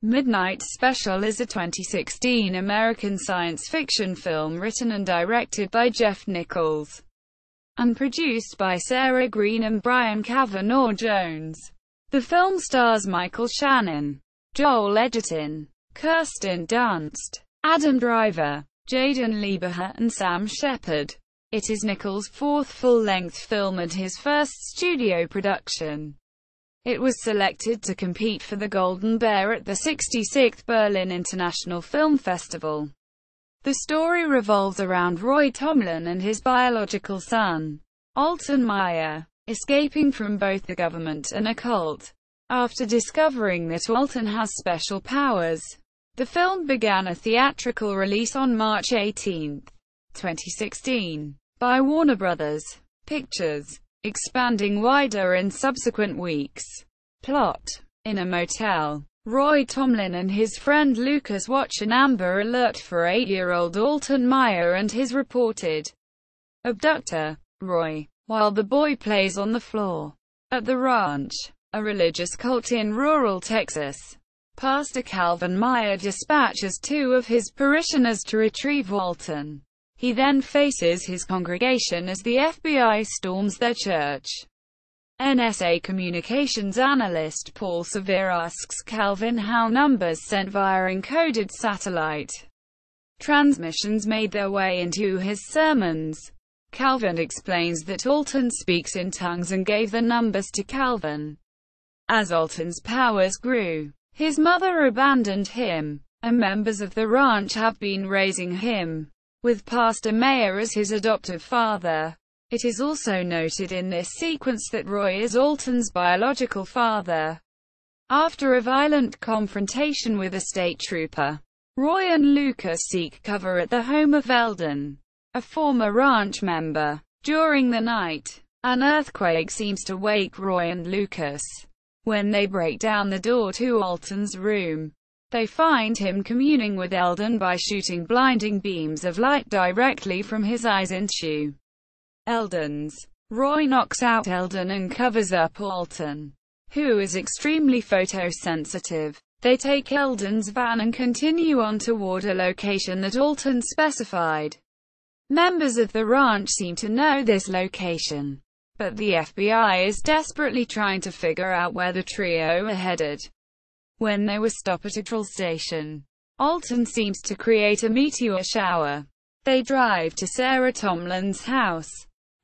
Midnight Special is a 2016 American science fiction film written and directed by Jeff Nichols and produced by Sarah Green and Brian Kavanaugh-Jones. The film stars Michael Shannon, Joel Edgerton, Kirsten Dunst, Adam Driver, Jaeden Lieberher, and Sam Shepard. It is Nichols' fourth full-length film and his first studio production. It was selected to compete for the Golden Bear at the 66th Berlin International Film Festival. The story revolves around Roy Tomlin and his biological son, Alton Meyer, escaping from both the government and a cult. After discovering that Alton has special powers, the film began a theatrical release on March 18, 2016, by Warner Bros. Pictures, expanding wider in subsequent weeks. Plot: in a motel, Roy Tomlin and his friend Lucas watch an Amber Alert for 8-year-old Alton Meyer and his reported abductor, Roy, while the boy plays on the floor. At the ranch, a religious cult in rural Texas, Pastor Calvin Meyer dispatches 2 of his parishioners to retrieve Alton. He then faces his congregation as the FBI storms their church. NSA communications analyst Paul Severe asks Calvin how numbers sent via encoded satellite transmissions made their way into his sermons. Calvin explains that Alton speaks in tongues and gave the numbers to Calvin. As Alton's powers grew, his mother abandoned him, and members of the ranch have been raising him, with Pastor Meyer as his adoptive father. It is also noted in this sequence that Roy is Alton's biological father. After a violent confrontation with a state trooper, Roy and Lucas seek cover at the home of Eldon, a former ranch member. During the night, an earthquake seems to wake Roy and Lucas. When they break down the door to Alton's room, they find him communing with Eldon by shooting blinding beams of light directly from his eyes into Eldon's. Roy knocks out Eldon and covers up Alton, who is extremely photosensitive. They take Eldon's van and continue on toward a location that Alton specified. Members of the ranch seem to know this location, but the FBI is desperately trying to figure out where the trio are headed. When they stop at a petrol station, Alton seems to create a meteor shower. They drive to Sarah Tomlin's house,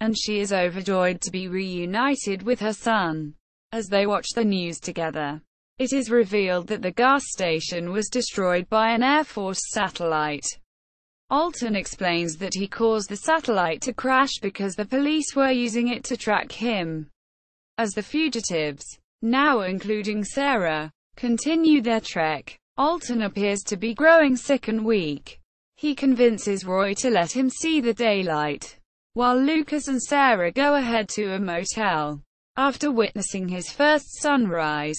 and she is overjoyed to be reunited with her son. As they watch the news together, it is revealed that the gas station was destroyed by an Air Force satellite. Alton explains that he caused the satellite to crash because the police were using it to track him. As the fugitives, now including Sarah, continue their trek, Alton appears to be growing sick and weak. He convinces Roy to let him see the daylight, while Lucas and Sarah go ahead to a motel. After witnessing his first sunrise,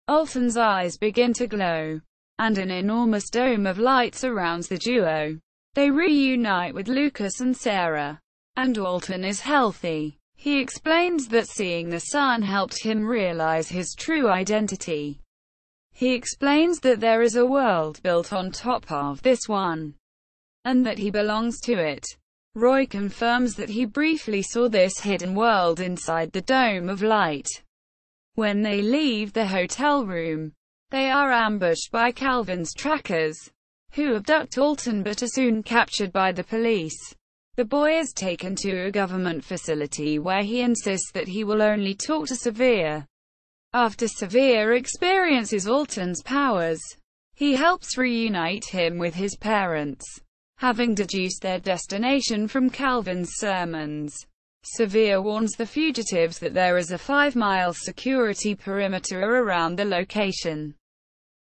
Alton's eyes begin to glow, and an enormous dome of light surrounds the duo. They reunite with Lucas and Sarah, and Alton is healthy. He explains that seeing the sun helped him realize his true identity. He explains that there is a world built on top of this one, and that he belongs to it. Roy confirms that he briefly saw this hidden world inside the dome of light. When they leave the hotel room, they are ambushed by Calvin's trackers, who abduct Alton but are soon captured by the police. The boy is taken to a government facility where he insists that he will only talk to Severe. After Severe experiences Alton's powers, he helps reunite him with his parents, having deduced their destination from Calvin's sermons. Severe warns the fugitives that there is a 5-mile security perimeter around the location.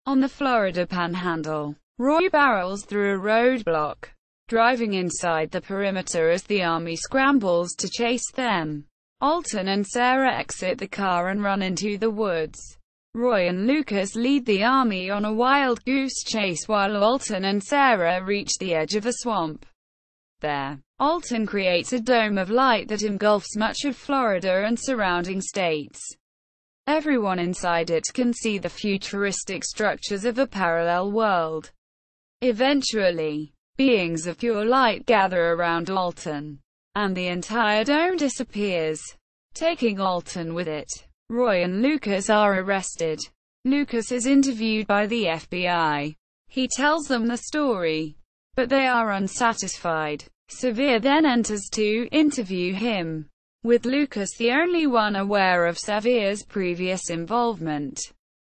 On the Florida Panhandle, Roy barrels through a roadblock, driving inside the perimeter as the army scrambles to chase them. Alton and Sarah exit the car and run into the woods. Roy and Lucas lead the army on a wild goose chase while Alton and Sarah reach the edge of a swamp. There, Alton creates a dome of light that engulfs much of Florida and surrounding states. Everyone inside it can see the futuristic structures of a parallel world. Eventually, beings of pure light gather around Alton, and the entire dome disappears, taking Alton with it. Roy and Lucas are arrested. Lucas is interviewed by the FBI. He tells them the story, but they are unsatisfied. Sevier then enters to interview him, with Lucas the only one aware of Sevier's previous involvement.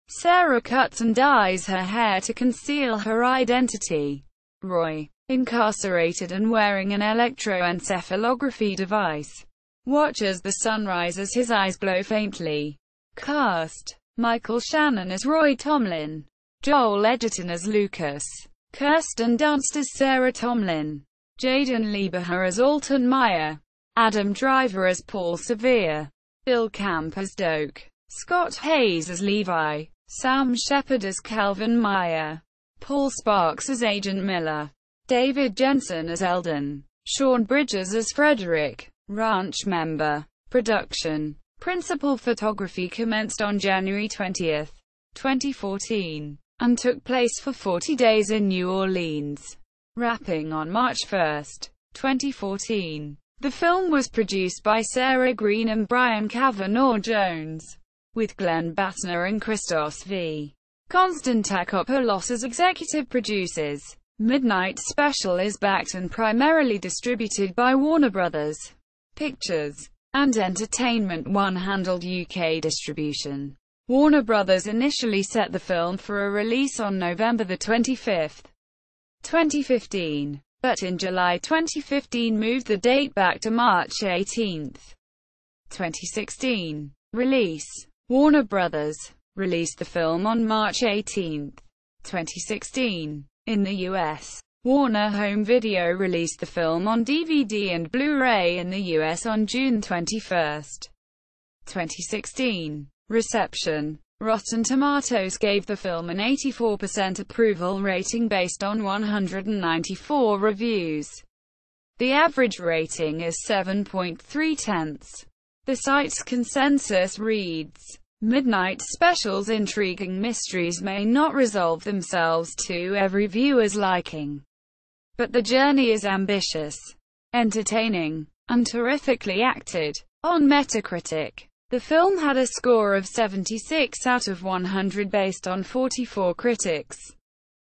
Sarah cuts and dyes her hair to conceal her identity. Roy, incarcerated and wearing an electroencephalography device, watches the sunrise as his eyes glow faintly. Cast: Michael Shannon as Roy Tomlin, Joel Edgerton as Lucas, Kirsten Dunst as Sarah Tomlin, Jaeden Lieberher as Alton Meyer, Adam Driver as Paul Sevier, Bill Camp as Doak, Scott Hayes as Levi, Sam Shepard as Calvin Meyer, Paul Sparks as Agent Miller, David Jensen as Eldon, Sean Bridges as Frederick, ranch member. Production. Principal photography commenced on January 20, 2014, and took place for 40 days in New Orleans, wrapping on March 1, 2014. The film was produced by Sarah Green and Brian Kavanaugh-Jones, with Glenn Battner and Christos V. Konstantakopoulos as executive producers. Midnight Special is backed and primarily distributed by Warner Brothers Pictures and Entertainment One handled UK distribution. Warner Brothers initially set the film for a release on November 25, 2015, but in July 2015 moved the date back to March 18, 2016. Release. Warner Brothers released the film on March 18, 2016. In the US, Warner Home Video released the film on DVD and Blu-ray in the US on June 21, 2016. Reception. Rotten Tomatoes gave the film an 84% approval rating based on 194 reviews. The average rating is 7.3. The site's consensus reads, "Midnight Special's intriguing mysteries may not resolve themselves to every viewer's liking, but the journey is ambitious, entertaining, and terrifically acted." On Metacritic, the film had a score of 76 out of 100 based on 44 critics,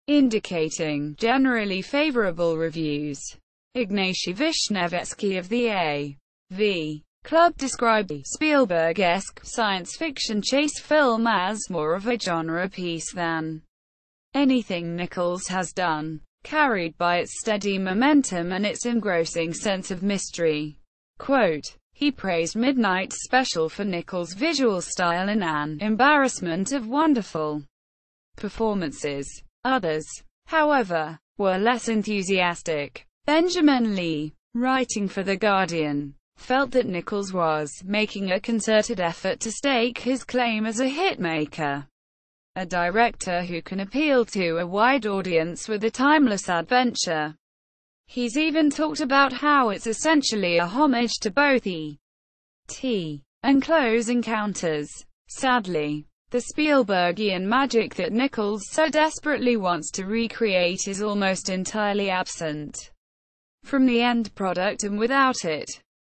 indicating generally favorable reviews. Ignacy Vishnevetsky of the A.V. Club described the Spielberg-esque science fiction chase film as more of a genre piece than anything Nichols has done, carried by its steady momentum and its engrossing sense of mystery. Quote, he praised Midnight Special for Nichols' visual style and an embarrassment of wonderful performances. Others, however, were less enthusiastic. Benjamin Lee, writing for The Guardian, felt that Nichols was making a concerted effort to stake his claim as a hitmaker, a director who can appeal to a wide audience with a timeless adventure. He's even talked about how it's essentially a homage to both E.T. and Close Encounters. Sadly, the Spielbergian magic that Nichols so desperately wants to recreate is almost entirely absent from the end product, and without it,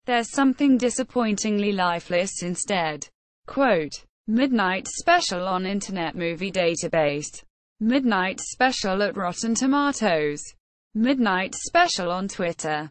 there's something disappointingly lifeless instead. Quote, Midnight Special on Internet Movie Database. Midnight Special at Rotten Tomatoes. Midnight Special on Twitter.